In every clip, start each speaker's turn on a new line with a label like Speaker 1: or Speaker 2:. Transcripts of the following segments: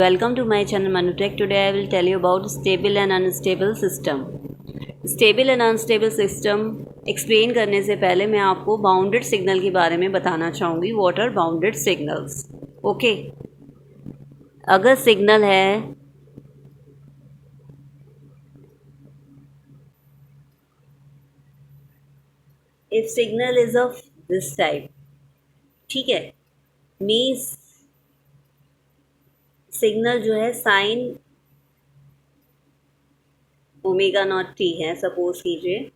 Speaker 1: Welcome to my channel Manutech. Today I will tell you about stable and unstable system. Stable and unstable system explain करने से पहले मैं आपको bounded signal के बारे में बताना चाहूँगी. What are bounded signals? Okay. अगर सिग्नल है if signal is of this type, ठीक है, means सिग्नल जो है साइन ओमेगा नॉट टी है. सपोज कीजिए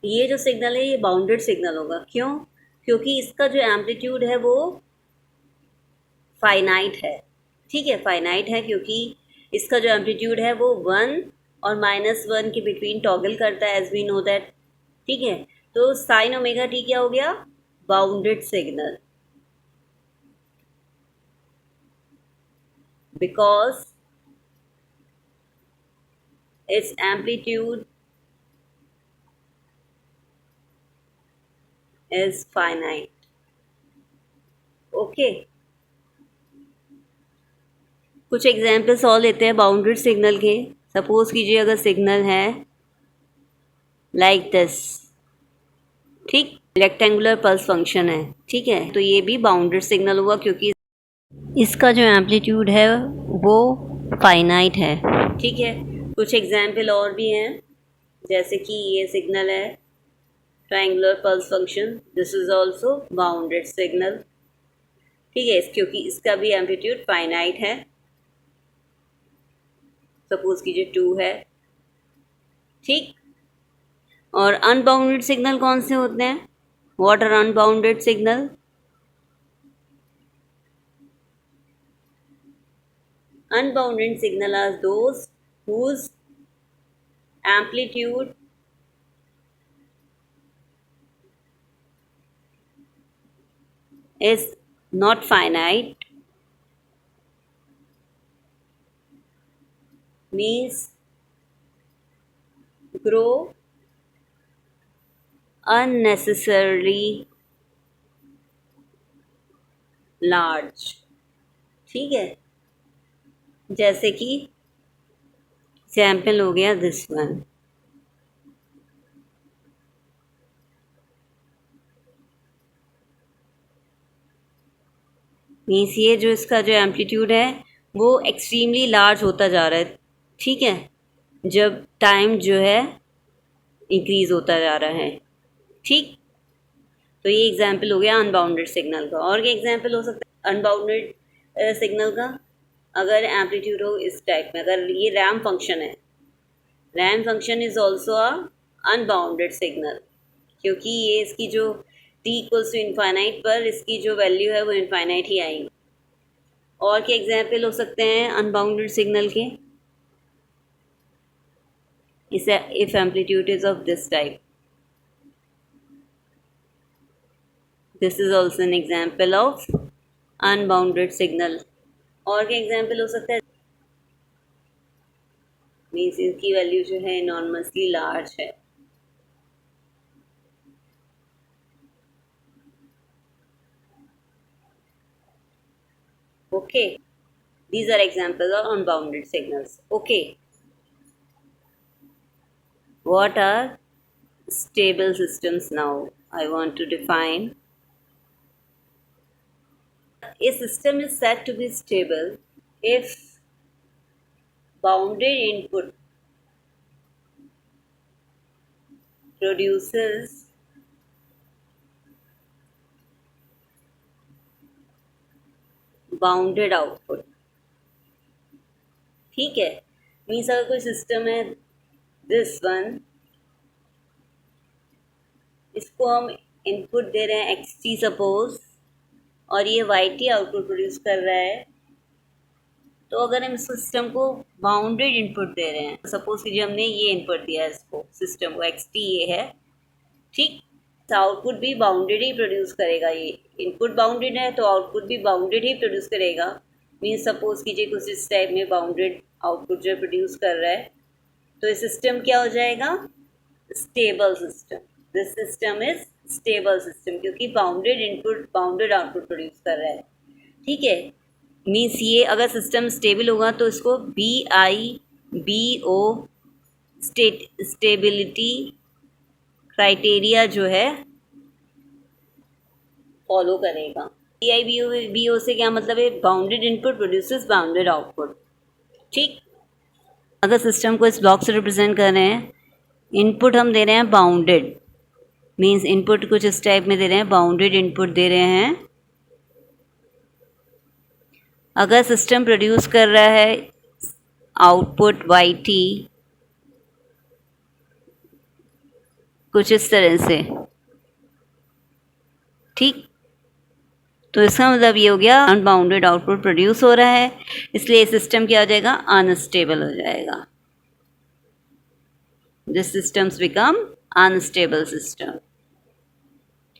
Speaker 1: ये जो सिग्नल है ये बाउंडेड सिग्नल होगा. क्यों? क्योंकि इसका जो एम्पलीट्यूड है वो फाइनाइट है. ठीक है, फाइनाइट है क्योंकि इसका जो एम्पलीट्यूड है वो 1 और -1 के बिटवीन टॉगल करता है, एज वी नो दैट. ठीक है, तो साइन ओमेगा टी क्या हो गया? Bounded signal. Because its amplitude is finite. Okay, कुछ एग्जाम्पल्स और लेते हैं बाउंडेड सिग्नल के. सपोज कीजिए अगर सिग्नल है लाइक दिस, ठीक, रेक्टेंगुलर पल्स फंक्शन है. ठीक है, तो ये भी बाउंडेड सिग्नल हुआ क्योंकि इसका जो एम्पलीट्यूड है वो फाइनाइट है. ठीक है, कुछ एग्जाम्पल और भी हैं, जैसे कि ये सिग्नल है triangular pulse function. This is also bounded signal. ठीक है, क्योंकि इसका भी एम्पलीट्यूड फाइनाइट है. सपोज कीजिए 2 है. ठीक, और अनबाउंडेड सिग्नल कौन से होते हैं? What are unbounded signal? Unbounded signal are those whose amplitude is not finite, means grow unnecessarily large. ठीक है, जैसे कि एग्जाम्पल हो गया दिस वन. मीन्स ये जो इसका जो एम्पलीट्यूड है वो एक्सट्रीमली लार्ज होता जा रहा है. ठीक है, जब टाइम जो है इंक्रीज होता जा रहा है. ठीक, तो ये एग्जाम्पल हो गया अनबाउंडेड सिग्नल का. और क्या एग्जाम्पल हो सकता है अनबाउंडेड सिग्नल का? अगर एम्पलीट्यूड हो इस टाइप में, अगर ये रैम फंक्शन है, RAM function is also a unbounded signal क्योंकि ये इसकी जो टी इक्वल्स टू इनफाइनाइट पर इसकी जो वैल्यू है वो इनफाइनाइट ही आएंगी. और क्या एग्जाम्पल हो सकते हैं अनबाउंडेड सिग्नल के? इसे if amplitude is of this type, this is also an example of unbounded signal. और क्या एग्जाम्पल हो सकता है? मीन्स इसकी वैल्यू जो है इनॉर्मसली लार्ज है. Okay, these are examples of unbounded signals. Okay, what are stable systems now? I want to define. A system is said to be stable if bounded input produces bounded output. ठीक है, means अगर कोई system है this one, इसको हम input दे रहे हैं x T suppose, और ये वाई टी आउटपुट प्रोड्यूस कर रहा है. तो अगर हम सिस्टम को बाउंडेड इनपुट दे रहे हैं, सपोज कीजिए हमने ये इनपुट दिया है इसको, सिस्टम को एक्स टी ये है. ठीक, आउटपुट भी बाउंडेड ही प्रोड्यूस करेगा. ये इनपुट बाउंडेड है तो आउटपुट भी बाउंडेड ही प्रोड्यूस करेगा. मीन्स सपोज कीजिए कुछ इस टाइप में बाउंडेड आउटपुट जो प्रोड्यूस कर रहा है, तो ये सिस्टम क्या हो जाएगा? Stable system. This system is stable system क्योंकि bounded input bounded output produce कर रहा है. ठीक है, मीन्स ये अगर सिस्टम स्टेबल होगा तो इसको BIBO स्टेबिलिटी क्राइटेरिया जो है फॉलो करेगा। BIBO से क्या मतलब है? Bounded input produces bounded output. ठीक, अगर सिस्टम को इस ब्लॉक से रिप्रेजेंट कर रहे हैं, इनपुट हम दे रहे हैं बाउंडेड, मीन्स इनपुट कुछ इस टाइप में दे रहे हैं, बाउंडेड इनपुट दे रहे हैं। अगर सिस्टम प्रोड्यूस कर रहा है आउटपुट YT कुछ इस तरह से, ठीक, तो इसका मतलब ये हो गया अनबाउंडेड आउटपुट प्रोड्यूस हो रहा है, इसलिए सिस्टम क्या हो जाएगा? अनस्टेबल हो जाएगा। This systems become unstable system.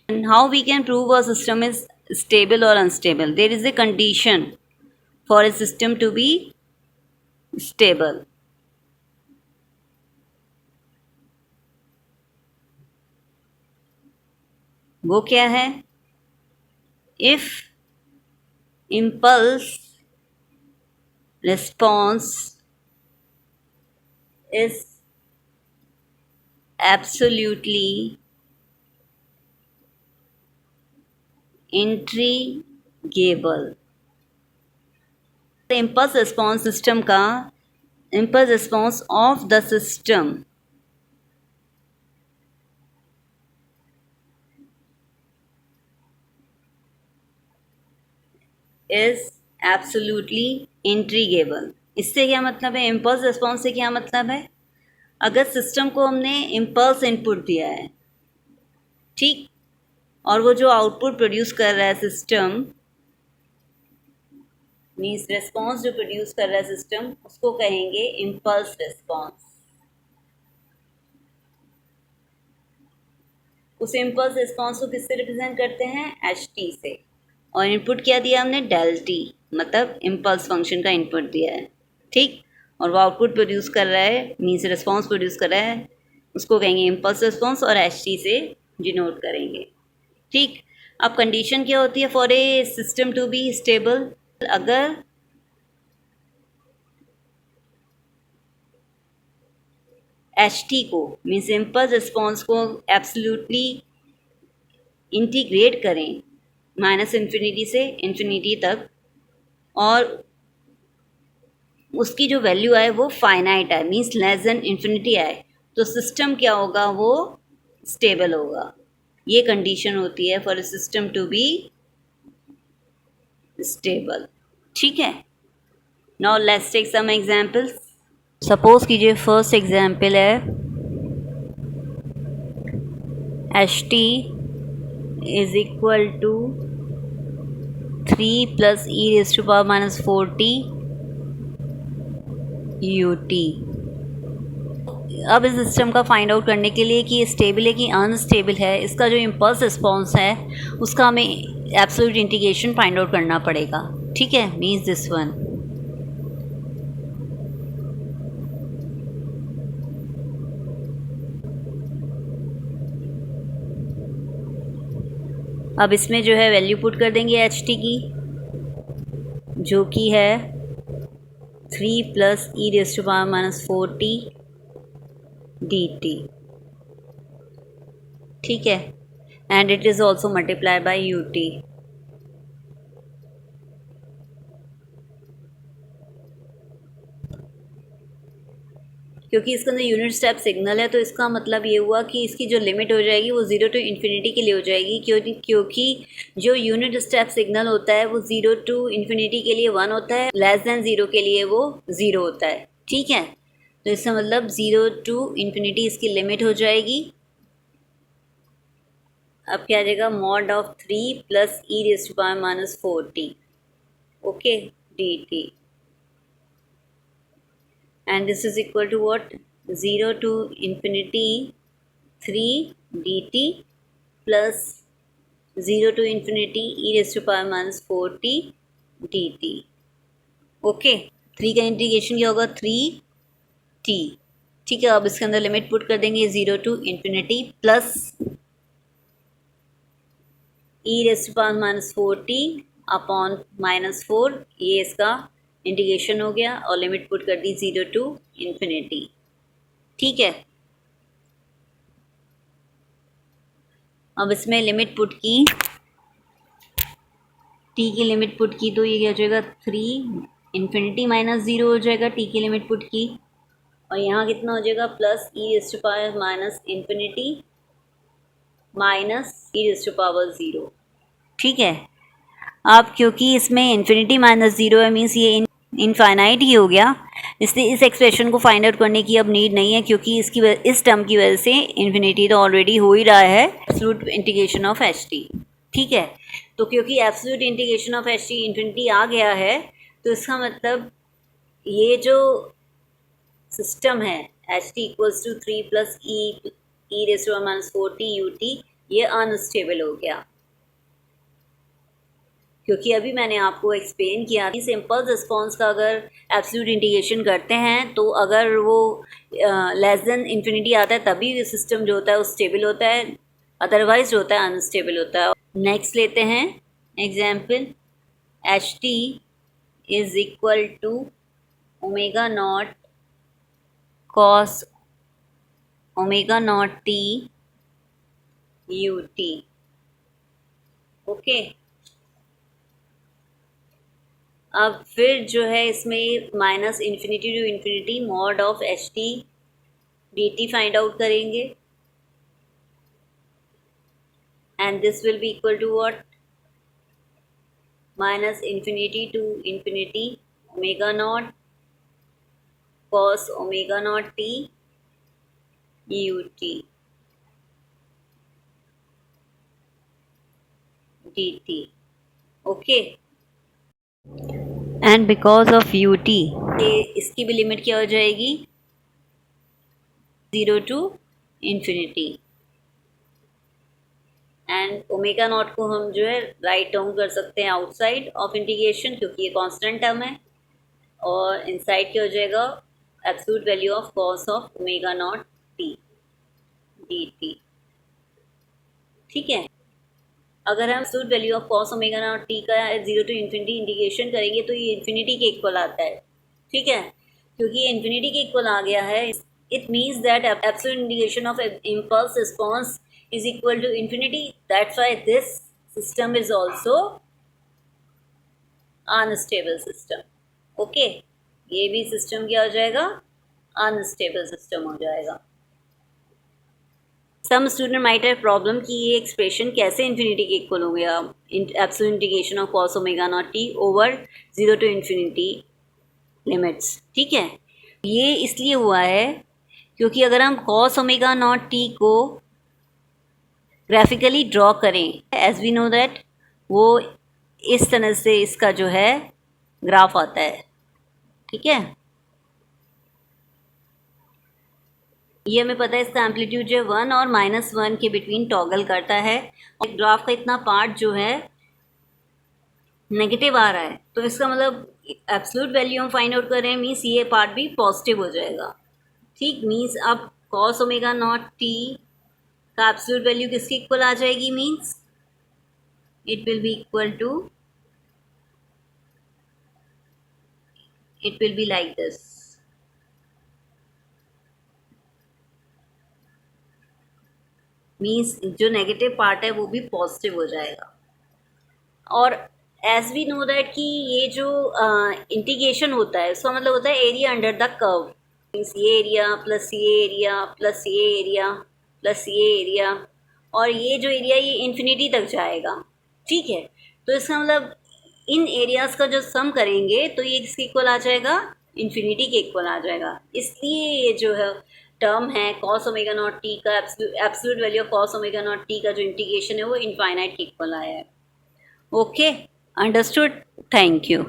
Speaker 1: And how we can prove a system is stable or unstable? There is a condition for a system to be stable. वो क्या है? If impulse response is absolutely integrable. Impulse response system का, impulse response of the system is absolutely integrable. इससे क्या मतलब है? Impulse response से क्या मतलब है? अगर सिस्टम को हमने इम्पल्स इनपुट दिया है, ठीक, और वो जो आउटपुट प्रोड्यूस कर रहा है सिस्टम, मीन्स रिस्पॉन्स जो प्रोड्यूस कर रहा है सिस्टम, उसको कहेंगे इम्पल्स रिस्पॉन्स। उस इम्पल्स रिस्पॉन्स को किससे रिप्रेजेंट करते हैं? HT से। और इनपुट क्या दिया हमने? डेल टी, मतलब इम्पल्स फंक्शन का इनपुट दिया है, ठीक, और वो आउटपुट प्रोड्यूस कर रहा है, मीन्स रिस्पॉन्स प्रोड्यूस कर रहा है, उसको कहेंगे इम्पल्स रिस्पॉन्स और HT से डिनोट करेंगे, ठीक। अब कंडीशन क्या होती है for a system to be stable? अगर HT को, मीन्स इम्पल्स रिस्पॉन्स को एब्सोल्युटली इंटीग्रेट करें -इन्फिनिटी से इन्फिनिटी तक, और उसकी जो वैल्यू आए वो फाइनाइट आए, मीन्स लेस देन इन्फिनिटी आए, तो सिस्टम क्या होगा? वो स्टेबल होगा। ये कंडीशन होती है for a system to be stable, ठीक है। Now let's take some examples. Suppose कीजिए फर्स्ट एग्जांपल है HT is equal to 3 + e⁻⁻4t UT। अब इस सिस्टम का फाइंड आउट करने के लिए कि ये स्टेबल है कि अनस्टेबल है, इसका जो इम्पल्स रिस्पॉन्स है उसका हमें एब्सोल्यूट इंटीग्रेशन फाइंड आउट करना पड़ेगा, ठीक है, मीन्स दिस वन। अब इसमें जो है वैल्यू पुट कर देंगे HT की, जो कि है 3 + e⁻⁻4t dt, ठीक है, and it is also multiply by UT। क्योंकि इसके अंदर यूनिट स्टेप सिग्नल है, तो इसका मतलब ये हुआ कि इसकी जो लिमिट हो जाएगी वो 0 to इन्फिनिटी के लिए हो जाएगी, क्योंकि जो यूनिट स्टेप सिग्नल होता है वो 0 to इन्फिनिटी के लिए 1 होता है, लेस देन 0 के लिए वो 0 होता है, ठीक है। तो इसका मतलब 0 to इन्फिनिटी इसकी लिमिट हो जाएगी। अब क्या आ जाएगा? Mod of 3 + e⁻⁻4t, okay, dt, and this is equal to what? 0 to infinity 3 dt plus 0 to infinity e⁻⁻4t dt, okay. 3 का इंटीग्रेशन क्या होगा? 3t, ठीक है। अब इसके अंदर लिमिट पुट कर देंगे 0 to infinity plus e⁻⁻4t upon -4, ये इसका इंटीग्रेशन हो गया और लिमिट पुट कर दी 0 टू इन्फिनिटी। ठीक है, अब इसमें लिमिट पुट की, टी की लिमिट पुट की, तो ये क्या हो जाएगा 3 इन्फिनिटी -0 हो जाएगा टी की लिमिट पुट की, और यहाँ कितना हो जाएगा plus E raise to power minus infinity minus E raise to power 0। ठीक है, अब क्योंकि इसमें इन्फिनिटी -0 है मीन्स ये इनफाइनाइट ही हो गया, इसलिए इस एक्सप्रेशन को फाइंड आउट करने की अब नीड नहीं है, क्योंकि इस टर्म की वजह से इन्फिनिटी तो ऑलरेडी हो ही रहा है absolute integration of H T. ठीक है, तो क्योंकि absolute integration of H T infinity आ गया है, तो इसका मतलब ये जो सिस्टम है H T equals to 3 plus E raise to -4 T U T, ये अनस्टेबल हो गया, क्योंकि अभी मैंने आपको एक्सप्लेन किया कि सिंपल रिस्पॉन्स का अगर एब्सोल्यूट इंटीग्रेशन करते हैं तो अगर वो लेस देन इन्फिनिटी आता है तभी सिस्टम जो होता है वो स्टेबल होता है, अदरवाइज जो होता है अनस्टेबल होता है। नेक्स्ट लेते हैं example, H T is equal to omega naught cos omega naught T U T. Okay, अब फिर जो है इसमें minus infinity to infinity mod of H T D T find out करेंगे, and this will be equal to what, minus infinity to infinity omega naught cos omega naught T U T D T. Okay, and because of U T इसकी भी limit क्या हो जाएगी 0 to infinity, and omega naught को हम जो है write down कर सकते हैं आउटसाइड ऑफ इंटीग्रेशन, क्योंकि ये कांस्टेंट टर्म है, और इनसाइड क्या हो जाएगा absolute value of cos of omega naught T D T. ठीक है, अगर हम absolute value of cos omega naught T का 0 टू इन्फिनिटी इंटीग्रेशन करेंगे तो ये इन्फिनिटी के इक्वल आता है। ठीक है, क्योंकि ये इन्फिनिटी के इक्वल आ गया है, it means that absolute integration of impulse response is equal to infinity, that's why this system is also unstable system। okay, ये भी सिस्टम क्या हो जाएगा अनस्टेबल सिस्टम हो जाएगा। Some student might have problem कि ये एक्सप्रेशन कैसे इन्फिनिटी के इक्वल हो गया, absolute integration of cos omega naught T over 0 to infinity limits. ठीक है, ये इसलिए हुआ है क्योंकि अगर हम कॉस ओमेगा नॉट टी को ग्राफिकली ड्रॉ करें, एज वी नो दैट वो इस तरह से इसका जो है ग्राफ आता है। ठीक है, ये हमें पता है इसका एम्पलीट्यूड जो है 1 और -1 के बिटवीन टॉगल करता है, और ग्राफ का इतना पार्ट जो है नेगेटिव आ रहा है, तो इसका मतलब एब्सोल्यूट वैल्यू हम फाइंड आउट कर रहे हैं मीन्स ये पार्ट भी पॉजिटिव हो जाएगा। ठीक, मीन्स अब कॉस ओमेगा नॉट टी का एब्सोल्यूट वैल्यू किसके इक्वल आ जाएगी, means it will be equal to, it will be like this, means जो नेगेटिव पार्ट है वो भी पॉजिटिव हो जाएगा। और एज वी नो दैट कि ये जो इंटीग्रेशन होता है उसका मतलब होता है area under the curve, means ये एरिया प्लस ये एरिया प्लस ये एरिया प्लस ये एरिया, और ये जो एरिया ये इन्फिनिटी तक जाएगा। ठीक है, तो इसका मतलब इन एरियाज़ का जो सम करेंगे तो ये किसके इक्वल आ जाएगा इन्फिनिटी के इक्वल आ जाएगा। इसलिए ये जो है टर्म है कॉस ओमेगा नॉट टी का absolute value of cos omega naught T का जो इंटीग्रेशन है वो इनफाइनाइट के इक्वल आया है। Okay, understood, thank you.